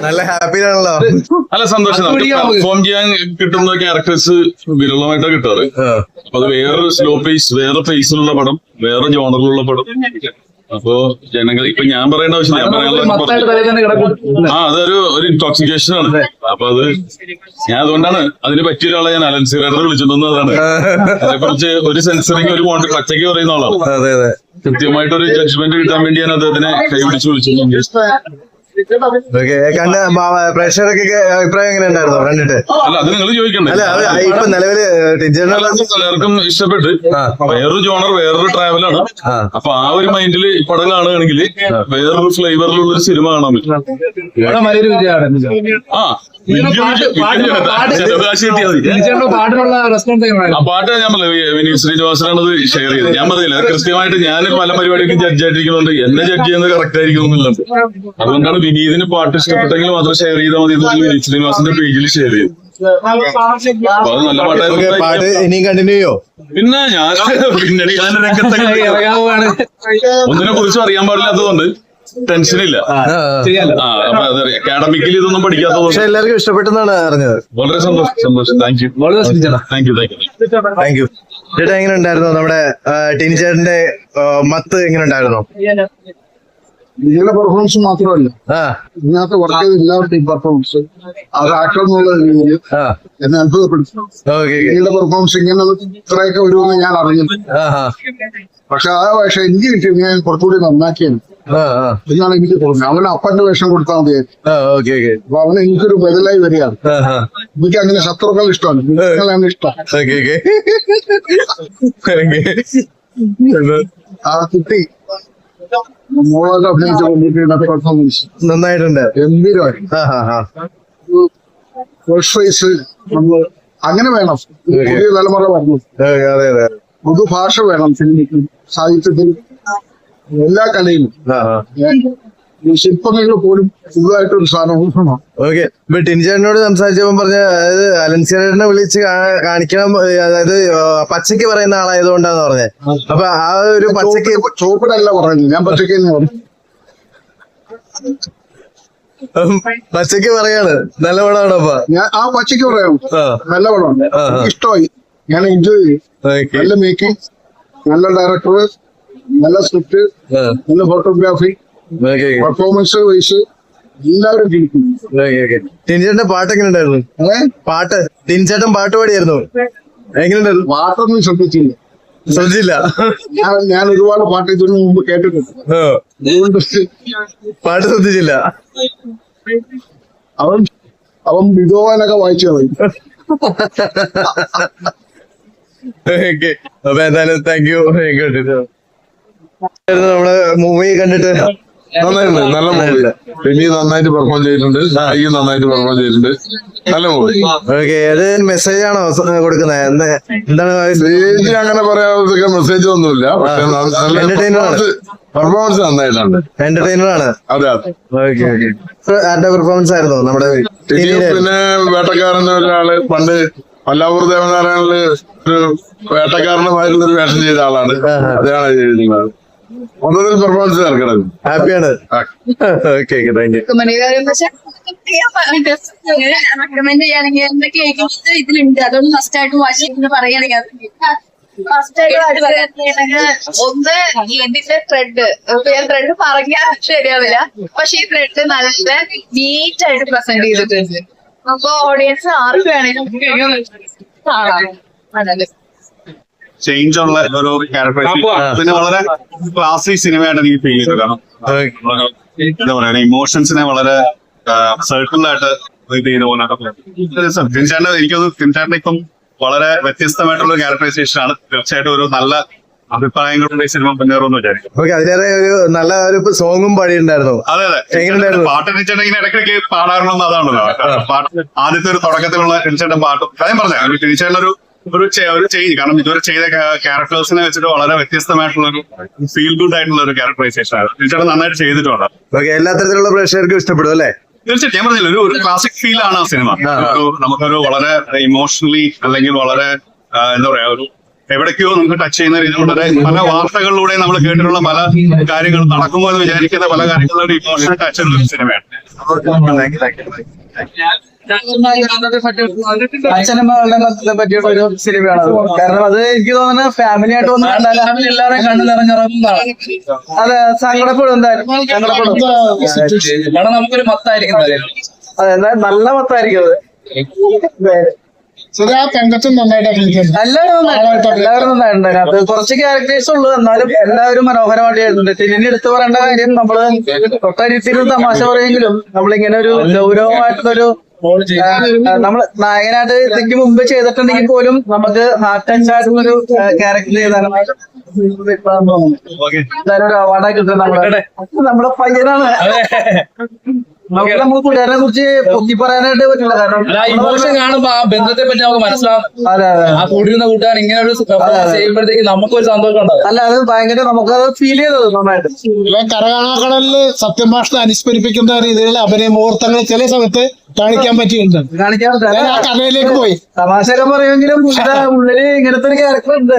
നല്ല ഹാപ്പിയാണല്ലോ. നല്ല സന്തോഷം. നമുക്ക് പെർഫോം ചെയ്യാൻ കിട്ടുന്ന ക്യാരക്ടേഴ്സ് വിരളമായിട്ടാണ് കിട്ടാറ്. അപ്പൊ അത് വേറൊരു സ്ലോ പേസ്, വേറെ പേസിലുള്ള പടം, വേറെ ജോണറിലുള്ള പടം. അപ്പോ ജനങ്ങൾ ഇപ്പൊ ഞാൻ പറയേണ്ട ആവശ്യമില്ല, ഞാൻ പറയാനുള്ള അതൊരു ഇൻടോക്സിക്കേഷൻ ആണ്. അപ്പൊ അത് ഞാൻ അതുകൊണ്ടാണ് അതിന് പറ്റിയ ഒരാളെ ഞാൻ അലൻസിറേറ്റർ വിളിച്ചിട്ടുണ്ടെന്ന്. അതാണ് അതിനെക്കുറിച്ച് ഒരു സെൻസറിങ് ഒരു മോണ്ട് പച്ചയ്ക്ക് പറയുന്ന ആളാണ്. കൃത്യമായിട്ടൊരു ജഡ്ജ്മെന്റ് കിട്ടാൻ വേണ്ടി ഞാൻ അദ്ദേഹത്തിനെ കൈപിടിച്ച് വിളിച്ചിട്ടുണ്ട്. പ്രേക്ഷകർക്ക് അഭിപ്രായം എങ്ങനെ ഉണ്ടായിരുന്നു കണ്ടിട്ട്? അല്ല, അത് നിങ്ങൾ ചോദിക്കണ്ടേ. ഇപ്പൊ നിലവില് പലർക്കും ഇഷ്ടപ്പെട്ട് വേറൊരു ജോണർ, വേറൊരു ട്രാവലാണ്. അപ്പൊ ആ ഒരു മൈൻഡില് പടം കാണുകയാണെങ്കിൽ വേറൊരു ഫ്ലേവറിലുള്ള ഒരു സിനിമ കാണാൻ പറ്റും. ആ പാട്ട് ഞാൻ പറഞ്ഞില്ല, വിനീത് ശ്രീനിവാസനാണ് അത് ഷെയർ ചെയ്തത്. ഞാൻ പറഞ്ഞില്ല, കൃത്യമായിട്ട് ഞാൻ പല പരിപാടിക്കും ജഡ്ജ് ആയിട്ടിരിക്കുന്നുണ്ട്, എന്നെ ജഡ്ജ് ചെയ്യുന്നത് കറക്റ്റ് ആയിരിക്കും എന്നുള്ളത്. അതുകൊണ്ടാണ് വിനീതിന് പാട്ട് ഇഷ്ടപ്പെട്ടെങ്കിൽ മാത്രം ഷെയർ ചെയ്താൽ മതി എന്ന് വിനീത് ശ്രീനിവാസന്റെ പേജിൽ ഷെയർ ചെയ്തു. അപ്പൊ അത് നല്ല പാട്ടായിരുന്നു. ഇനിയും കണ്ടിന്യൂ ചെയ്യോ? പിന്നെ ഞാൻ പിന്നണി ഗാന രംഗത്തൊക്കെ ഒന്നിനെ കുറിച്ചും അറിയാൻ പാടില്ലാത്തതുകൊണ്ട് ടെൻഷനില്ല. അക്കാഡമിക്കലി ഇതൊന്നും പഠിക്കാത്തത്. പക്ഷെ എല്ലാവർക്കും ഇഷ്ടപ്പെട്ടെന്നാണ് അറിഞ്ഞത്. വളരെ സന്തോഷം. Thank you. ചേട്ടാ, എങ്ങനെ ഉണ്ടായിരുന്നു നമ്മുടെ ടിനി ചേട്ടന്റെ മത്ത്? എങ്ങനെ ഉണ്ടായിരുന്നു? നിങ്ങളുടെ പെർഫോമൻസ് മാത്രമല്ല, ഇതിനകത്ത് വർക്ക് ചെയ്ത എല്ലാവരുടെയും പെർഫോമൻസ്, അത് ആക്ടർ എന്നുള്ള രീതിയിൽ എന്നെ അത്ഭുതപ്പെടുത്തി. നിങ്ങളുടെ പെർഫോമൻസ് ഇങ്ങനെ ഇത്രയൊക്കെ വരുമെന്ന് ഞാൻ അറിഞ്ഞു. പക്ഷെ എനിക്ക് കിട്ടി, ഞാൻ കുറച്ചുകൂടി നന്നാക്കിയാണ് എന്നാണ് എനിക്ക് തോന്നുന്നത്. അവന് അപ്പന്റെ വേഷം കൊടുത്താൽ മതിയായിരുന്നു. അപ്പൊ അവന് എനിക്കൊരു ബദലായി വരികയാണ്. എനിക്ക് അങ്ങനെ ശത്രുക്കൾ ഇഷ്ടമാണ്, നിങ്ങളാണ് ഇഷ്ടം. ആ കുട്ടി മോളൊക്കെ അഭിനയിച്ച പെർഫോമൻസ് നന്നായിട്ടുണ്ട്, ഗംഭീരമായി. നമ്മള് അങ്ങനെ വേണം, പുതിയ തലമുറ പറഞ്ഞു. പുതുഭാഷ വേണം സിനിമയ്ക്ക്, സാഹിത്യത്തിൽ, എല്ലാ കലയിലും. ശില്പങ്ങളിൽ പോലും പുതുതായിട്ടൊരു സാധനം. ഓക്കെ. ഇപ്പൊ ടിനിചേട്ടനോട് സംസാരിച്ചപ്പോ പറഞ്ഞ, അതായത് അലൻസിയേട്ടനെ വിളിച്ച് കാണിക്കണം, അതായത് പച്ചയ്ക്ക് പറയുന്ന ആളായതുകൊണ്ടാന്ന് പറഞ്ഞത്. അപ്പൊ ആ ഒരു പച്ചയ്ക്ക് ചോപ്പിടല്ല പറയുന്നത്, ഞാൻ പച്ചയ്ക്ക് തന്നെ പറഞ്ഞു. പച്ചയ്ക്ക് പറയാണ് നല്ല പടമാണ്. അപ്പൊ ഞാൻ ആ പച്ചയ്ക്ക് പറയാം, നല്ല പടമാണ്, ഇഷ്ടമായി, ഞാൻ എൻജോയ് ചെയ്യും. നല്ല മേക്കിംഗ്, നല്ല ഡയറക്ടർ, നല്ല സ്ക്രിപ്റ്റ്, നല്ല ഫോട്ടോഗ്രാഫി, പെർഫോമൻസ് വൈസ് എല്ലാവരും ജീവിക്കും. ടിനിചേട്ടന്റെ പാട്ട് എങ്ങനെ ഉണ്ടായിരുന്നു? പാട്ട് ടിനിചേട്ടൻ പാട്ട് പാടിയായിരുന്നു, എങ്ങനെയുണ്ടായിരുന്നു? പാട്ടൊന്നും ശ്രദ്ധിച്ചില്ല. ഞാൻ ഒരുപാട് പാട്ട് ഇതിനു മുമ്പ് കേട്ടിട്ടുണ്ട്, പാട്ട് ശ്രദ്ധിച്ചില്ല. അവൻ വിധോവാനൊക്കെ വായിച്ചു കളയും. അപ്പൊ എന്തായാലും താങ്ക് യു. നമ്മള് മൂവി കണ്ടിട്ട് നന്നായിരുന്നു, നല്ല മൂവി. പിന്നെ നന്നായിട്ട് പെർഫോം ചെയ്തിട്ടുണ്ട്, സായിയും നന്നായിട്ട് പെർഫോം ചെയ്തിട്ടുണ്ട്, നല്ല മൂവി. ഓക്കെ. അത് മെസ്സേജ് ആണോ കൊടുക്കുന്നത്? എന്താണ് അങ്ങനെ പറയാൻ മെസ്സേജ് ഒന്നുമില്ല, പക്ഷെ പെർഫോമൻസ് നന്നായിട്ടുണ്ട്, എന്റർടൈനർ ആണ്. അതെ അതെ. Okay okay. ആരുടെ പെർഫോമൻസ് ആയിരുന്നു നമ്മുടെ? പിന്നെ വേട്ടക്കാരൻ ഒരാള്, പണ്ട് മല്ലാപൂർ ദേവനാരായണനില് ഒരു വേട്ടക്കാരനുമായിരുന്ന ഒരു വേഷം ചെയ്ത ആളാണ്, അതാണ് ചെയ്തിരുന്നത്. മൊത്തത്തിൽ പെർഫോമൻസ് നടക്കണം. ഹാപ്പിയാണ്. Okay okay, thank you. Recommend ചെയ്യുകയാണെങ്കിൽ എന്തൊക്കെ ഇതിലുണ്ട്, അതൊന്ന് ഫസ്റ്റ് ആയിട്ട് വാച്ച് ചെയ്ത് പറയുകയാണെങ്കിൽ ഫസ്റ്റ് ആയിട്ട് ഒന്ന് ഇതിന്റെ ത്രെഡ് പറഞ്ഞാൽ ശരിയാവില്ല, പക്ഷെ ഈ ത്രെഡ് നല്ല നീറ്റ് ആയിട്ട് പ്രസന്റ് ചെയ്തിട്ടുണ്ട്. അപ്പൊ ഓഡിയൻസ് ആർക്ക് വേണേലും ചേഞ്ച് ഉള്ള ഒരു ക്യാരക്ടറൈസേഷൻ, പിന്നെ വളരെ ക്ലാസിക് സിനിമയായിട്ട് എനിക്ക് ഫീൽ ചെയ്തു. കാരണം എന്താ പറയുക, ഇമോഷൻസിനെ വളരെ സർക്കിളായിട്ട് ഇത് ചെയ്ത പോലെ. തിൻചാണ്ട് എനിക്കത് തിൻചാണ്ട് ഇപ്പം വളരെ വ്യത്യസ്തമായിട്ടുള്ള ക്യാരക്ടറൈസേഷൻ ആണ്. തീർച്ചയായിട്ടും ഒരു നല്ല അഭിപ്രായങ്ങളുടെ സിനിമ മുന്നേറുമെന്ന് വിചാരിക്കും. അതിലേറെ ഒരു നല്ല ഒരു സോങ്ങും പാടിയിട്ടുണ്ടായിരുന്നു. അതെ അതെ, പാട്ട് തിരിച്ചേട്ടൻ ഇടയ്ക്കിടയ്ക്ക് പാടാറുള്ളത് അതാണല്ലോ. പാട്ട് ആദ്യത്തെ ഒരു തുടക്കത്തിലുള്ള തിരിച്ചേട്ടൻ പാട്ടും കാര്യം പറഞ്ഞ തിരിച്ചേട്ടൻ ഒരു ചേഞ്ച്. കാരണം ഇതുവരെ ചെയ്ത ക്യാരക്ടേഴ്സിനെ വെച്ചിട്ട് വളരെ വ്യത്യസ്തമായിട്ടുള്ള ഒരു ഫീൽ ഗുഡ് ആയിട്ടുള്ള ഒരു ക്യാരക്ടറൈസേഷൻ ആണ്. തിരിച്ചേട്ടൻ നന്നായിട്ട് ചെയ്തിട്ടുണ്ട്. എല്ലാ തരത്തിലുള്ള പ്രേക്ഷകർക്കും ഇഷ്ടപ്പെടും അല്ലേ? തീർച്ചയായിട്ടും. ഞാൻ പറഞ്ഞില്ല, ഒരു ക്ലാസിക് ഫീൽ ആണ് ആ സിനിമ. നമുക്കൊരു വളരെ ഇമോഷണലി അല്ലെങ്കിൽ വളരെ എന്താ പറയാ, ഒരു എവിടേക്കോ നമുക്ക് ടച്ച് ചെയ്യുന്ന രീതിയിലുള്ള പല വാർത്തകളിലൂടെ നമ്മൾ കേട്ടിട്ടുള്ള പല കാര്യങ്ങൾ നടക്കുമോ എന്ന് വിചാരിക്കുന്ന പല കാര്യങ്ങളുടെ ഇമോഷണൽ ടച്ച് ഉള്ള ഒരു സിനിമയാണ്. അച്ഛനമ്മകളുടെ പറ്റിയുള്ള ഒരു സിനിമയാണ് അത്. കാരണം അത് എനിക്ക് തോന്നുന്നത് ഫാമിലി ആയിട്ട് വന്ന് കണ്ടാൽ എല്ലാവരും കണ്ണു നിറഞ്ഞിറങ്ങുന്നതാണ്. അതെ, സങ്കടപ്പെടും എന്തായാലും, സങ്കടപ്പെടും. കാരണം നമുക്കൊരു മത്തായിരിക്കും. അതെ, എന്തായാലും നല്ല മത്തായിരിക്കും അത്. ആ പെങ്കച്ചും നന്നായിട്ട് അഭിനയിക്കുന്നുണ്ട്. എല്ലാവരും നന്നായിട്ടുണ്ട്. അത് കുറച്ച് ക്യാരക്ടേഴ്സ് ഉള്ളൂ, എന്നാലും എല്ലാവരും മനോഹരമായിട്ട് എഴുതുന്നുണ്ട്. ഇനി എടുത്തു പറയേണ്ട കാര്യം, നമ്മള് തൊട്ടരിത്തിരി തമാശ പറയെങ്കിലും നമ്മളിങ്ങനെ ഒരു ഗൗരവമായിട്ടുള്ളൊരു നമ്മള് നായകനായിട്ട് ഇതിക്ക് മുമ്പ് ചെയ്തിട്ടുണ്ടെങ്കിൽ പോലും നമുക്ക് ഹാർട്ട് ടച്ച് ആയിട്ടുള്ളൊരു ക്യാരക്ടർ ചെയ്താലും എന്തായാലും ഒരു അവാർഡായി കിട്ടും. നമ്മുടെ പയ്യനാണ്. നമുക്ക് നമ്മൾ കൂട്ടുകാരനെ കുറിച്ച് പൊക്കി പറയാനായിട്ട് പറ്റില്ല. കാരണം ഇമോഷൻ കാണുമ്പോ ആ ബന്ധത്തെ പറ്റി നമുക്ക് മനസ്സിലാവും. അതെ അതെ, ആ കൂടിയിരുന്ന കൂട്ടുകാരൻ ഇങ്ങനെ ഒരു ചെയ്യുമ്പോഴത്തേക്ക് നമുക്കൊരു സന്തോഷം ഉണ്ടാവും. അല്ല, അത് ഭയങ്കര നമുക്കത് ഫീൽ ചെയ്തത് നന്നായിട്ട്. കരകാണാക്കടലില് സത്യം ഭാഷ അനുസ്മരിപ്പിക്കുന്ന രീതിയിലുള്ള അഭിനയ മുഹൂർത്തങ്ങൾ ചില സമയത്ത് കാണിക്കാൻ പറ്റിയിട്ടുണ്ട്. കാണിക്കാൻ ഞാൻ ആ കഥയിലേക്ക് പോയി. തമാശയൊക്കെ പറയുമെങ്കിലും ഉള്ളില് ഇങ്ങനത്തെ ഒരു ക്യാരക്ടർ ഉണ്ട്.